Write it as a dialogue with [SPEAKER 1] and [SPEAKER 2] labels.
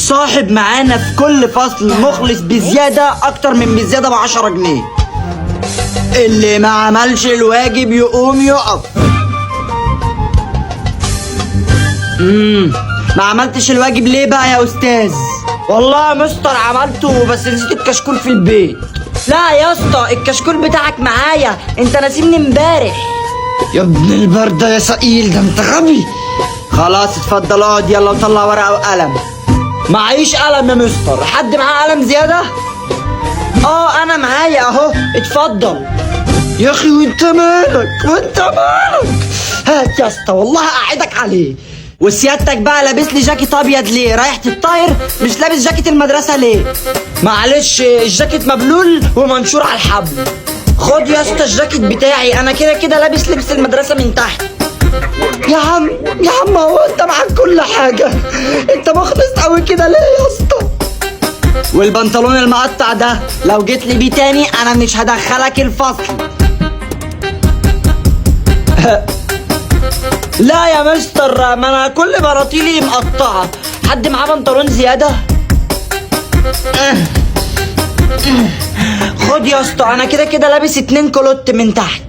[SPEAKER 1] صاحب معانا في كل فصل مخلص بزيادة اكتر من بزيادة ب10 جنيه. اللي ما عملش الواجب يقوم يقف. ما عملتش الواجب ليه بقى يا استاذ؟ والله يا مستر عملته بس نسيت الكشكول في البيت. لا يا اسطى الكشكول بتاعك معايا، انت ناسيني امبارح. يا ابن البردة يا سقيل، ده انت غبي. خلاص اتفضل اقعد يلا وطلع ورقة وقلم. معيش قلم يا مستر، حد معاه قلم زيادة؟ انا معايا اهو، اتفضل. يا اخي وانت مالك هات يا اسطى والله اقعدك عليه. وسيادتك بقى لابس لي جاكيت ابيض ليه؟ رايح تتطاير؟ مش لابس جاكيت المدرسه ليه؟ معلش الجاكيت مبلول ومنشور على الحبل. خد يا اسطى الجاكيت بتاعي، انا كده كده لابس لبس المدرسه من تحت. يا عم هو انت معاك كل حاجه، انت مخلص قوي كده ليه يا اسطى؟ والبنطلون المقطع ده لو جيت لي بيه تاني انا مش هدخلك الفصل. لا يا مستر، ما انا كل بناطيلي مقطعه. حد معاه بنطلون زياده؟ خد يا اسطى، انا كده كده لابس 2 كلوت من تحت.